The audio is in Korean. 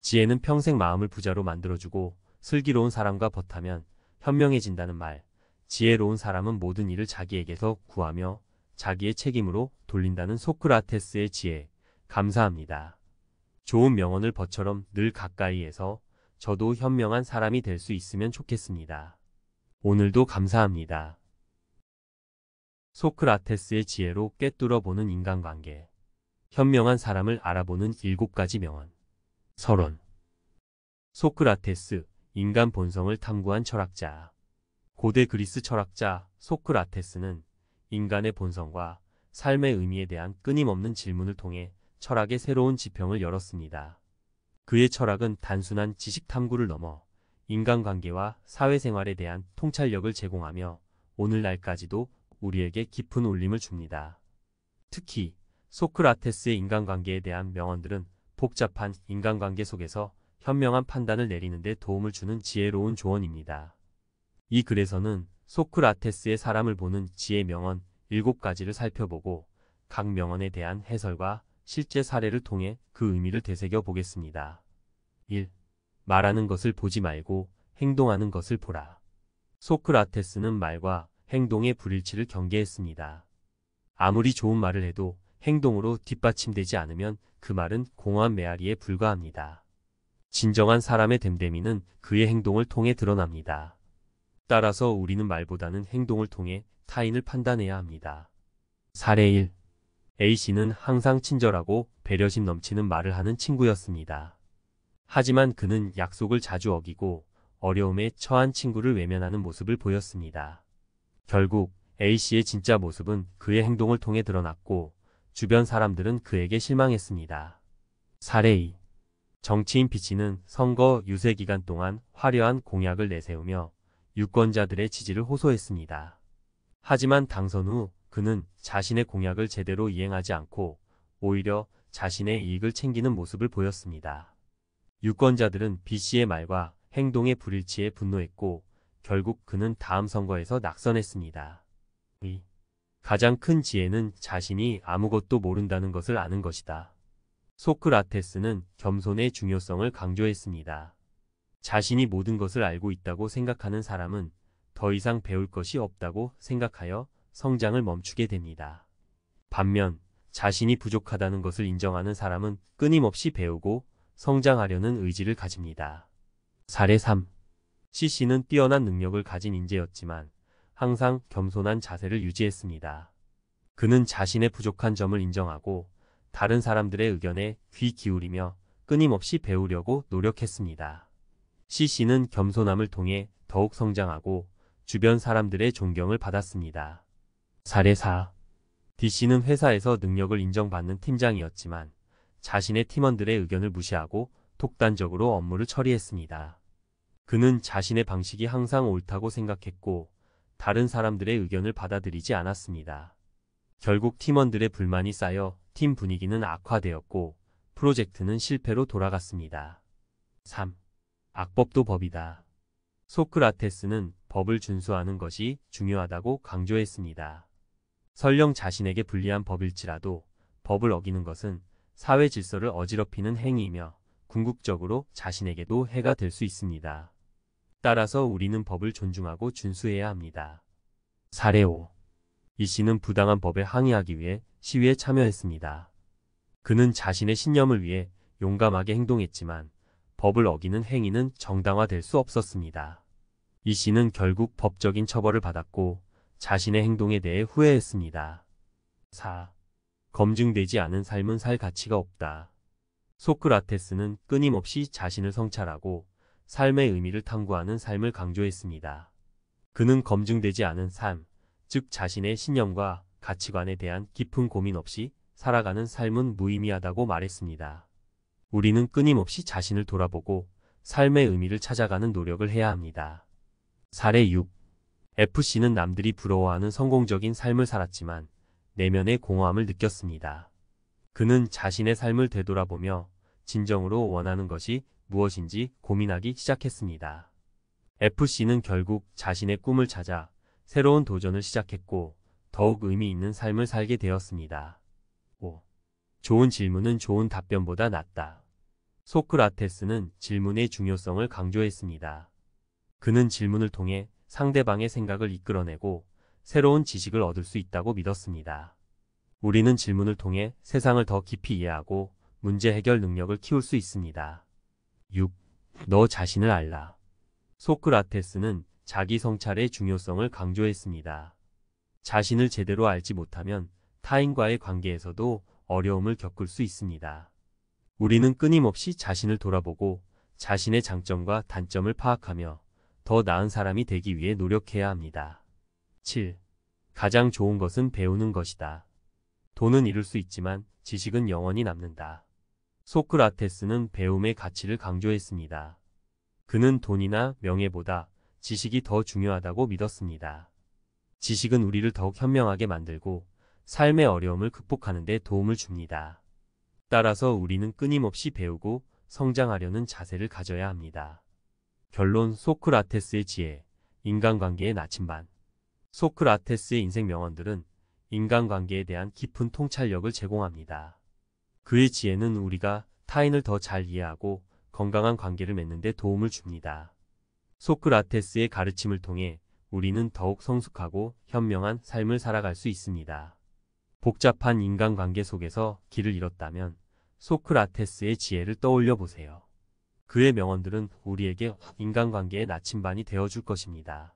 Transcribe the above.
지혜는 평생 마음을 부자로 만들어주고 슬기로운 사람과 벗하면 현명해진다는 말. 지혜로운 사람은 모든 일을 자기에게서 구하며 자기의 책임으로 돌린다는 소크라테스의 지혜. 감사합니다. 좋은 명언을 벗처럼 늘 가까이에서 저도 현명한 사람이 될 수 있으면 좋겠습니다. 오늘도 감사합니다. 소크라테스의 지혜로 꿰뚫어보는 인간관계. 현명한 사람을 알아보는 7가지 명언. 서론. 소크라테스, 인간 본성을 탐구한 철학자. 고대 그리스 철학자 소크라테스는 인간의 본성과 삶의 의미에 대한 끊임없는 질문을 통해 철학의 새로운 지평을 열었습니다. 그의 철학은 단순한 지식 탐구를 넘어 인간관계와 사회생활에 대한 통찰력을 제공하며 오늘날까지도 우리에게 깊은 울림을 줍니다. 특히 소크라테스의 인간관계에 대한 명언들은 복잡한 인간관계 속에서 현명한 판단을 내리는 데 도움을 주는 지혜로운 조언입니다. 이 글에서는 소크라테스의 사람을 보는 지혜 명언 7가지를 살펴보고 각 명언에 대한 해설과 실제 사례를 통해 그 의미를 되새겨 보겠습니다. 1. 말하는 것을 보지 말고 행동하는 것을 보라. 소크라테스는 말과 행동의 불일치를 경계했습니다. 아무리 좋은 말을 해도 행동으로 뒷받침되지 않으면 그 말은 공허한 메아리에 불과합니다. 진정한 사람의 됨됨이는 그의 행동을 통해 드러납니다. 따라서 우리는 말보다는 행동을 통해 타인을 판단해야 합니다. 사례 1. A씨는 항상 친절하고 배려심 넘치는 말을 하는 친구였습니다. 하지만 그는 약속을 자주 어기고 어려움에 처한 친구를 외면하는 모습을 보였습니다. 결국 A씨의 진짜 모습은 그의 행동을 통해 드러났고 주변 사람들은 그에게 실망했습니다. 사례 2. 정치인 B씨는 선거 유세 기간 동안 화려한 공약을 내세우며 유권자들의 지지를 호소했습니다. 하지만 당선 후 그는 자신의 공약을 제대로 이행하지 않고 오히려 자신의 이익을 챙기는 모습을 보였습니다. 유권자들은 B씨의 말과 행동의 불일치에 분노했고 결국 그는 다음 선거에서 낙선했습니다. 가장 큰 지혜는 자신이 아무것도 모른다는 것을 아는 것이다. 소크라테스는 겸손의 중요성을 강조했습니다. 자신이 모든 것을 알고 있다고 생각하는 사람은 더 이상 배울 것이 없다고 생각하여 성장을 멈추게 됩니다. 반면 자신이 부족하다는 것을 인정하는 사람은 끊임없이 배우고 성장하려는 의지를 가집니다. 사례 3. C씨는 뛰어난 능력을 가진 인재였지만 항상 겸손한 자세를 유지했습니다. 그는 자신의 부족한 점을 인정하고 다른 사람들의 의견에 귀 기울이며 끊임없이 배우려고 노력했습니다. C씨는 겸손함을 통해 더욱 성장하고 주변 사람들의 존경을 받았습니다. 사례 4. D씨는 회사에서 능력을 인정받는 팀장이었지만 자신의 팀원들의 의견을 무시하고 독단적으로 업무를 처리했습니다. 그는 자신의 방식이 항상 옳다고 생각했고 다른 사람들의 의견을 받아들이지 않았습니다. 결국 팀원들의 불만이 쌓여 팀 분위기는 악화되었고 프로젝트는 실패로 돌아갔습니다. 3. 악법도 법이다. 소크라테스는 법을 준수하는 것이 중요하다고 강조했습니다. 설령 자신에게 불리한 법일지라도 법을 어기는 것은 사회 질서를 어지럽히는 행위이며 궁극적으로 자신에게도 해가 될 수 있습니다. 따라서 우리는 법을 존중하고 준수해야 합니다. 사례 5. E씨는 부당한 법에 항의하기 위해 시위에 참여했습니다. 그는 자신의 신념을 위해 용감하게 행동했지만 법을 어기는 행위는 정당화될 수 없었습니다. E씨는 결국 법적인 처벌을 받았고 자신의 행동에 대해 후회했습니다. 4. 검증되지 않은 삶은 살 가치가 없다. 소크라테스는 끊임없이 자신을 성찰하고 삶의 의미를 탐구하는 삶을 강조했습니다. 그는 검증되지 않은 삶, 즉 자신의 신념과 가치관에 대한 깊은 고민 없이 살아가는 삶은 무의미하다고 말했습니다. 우리는 끊임없이 자신을 돌아보고 삶의 의미를 찾아가는 노력을 해야 합니다. 사례 6. FC는 남들이 부러워하는 성공적인 삶을 살았지만 내면의 공허함을 느꼈습니다. 그는 자신의 삶을 되돌아보며 진정으로 원하는 것이 무엇인지 고민하기 시작했습니다. FC는 결국 자신의 꿈을 찾아 새로운 도전을 시작했고 더욱 의미 있는 삶을 살게 되었습니다. 5. 좋은 질문은 좋은 답변보다 낫다. 소크라테스는 질문의 중요성을 강조했습니다. 그는 질문을 통해 상대방의 생각을 이끌어내고 새로운 지식을 얻을 수 있다고 믿었습니다. 우리는 질문을 통해 세상을 더 깊이 이해하고 문제 해결 능력을 키울 수 있습니다. 6. 너 자신을 알라. 소크라테스는 자기 성찰의 중요성을 강조했습니다. 자신을 제대로 알지 못하면 타인과의 관계에서도 어려움을 겪을 수 있습니다. 우리는 끊임없이 자신을 돌아보고 자신의 장점과 단점을 파악하며 더 나은 사람이 되기 위해 노력해야 합니다. 7. 가장 좋은 것은 배우는 것이다. 돈은 잃을 수 있지만 지식은 영원히 남는다. 소크라테스는 배움의 가치를 강조했습니다. 그는 돈이나 명예보다 지식이 더 중요하다고 믿었습니다. 지식은 우리를 더욱 현명하게 만들고 삶의 어려움을 극복하는 데 도움을 줍니다. 따라서 우리는 끊임없이 배우고 성장하려는 자세를 가져야 합니다. 결론. 소크라테스의 지혜, 인간관계의 나침반. 소크라테스의 인생 명언들은 인간관계에 대한 깊은 통찰력을 제공합니다. 그의 지혜는 우리가 타인을 더 잘 이해하고 건강한 관계를 맺는 데 도움을 줍니다. 소크라테스의 가르침을 통해 우리는 더욱 성숙하고 현명한 삶을 살아갈 수 있습니다. 복잡한 인간관계 속에서 길을 잃었다면 소크라테스의 지혜를 떠올려 보세요. 그의 명언들은 우리에게 인간관계의 나침반이 되어줄 것입니다.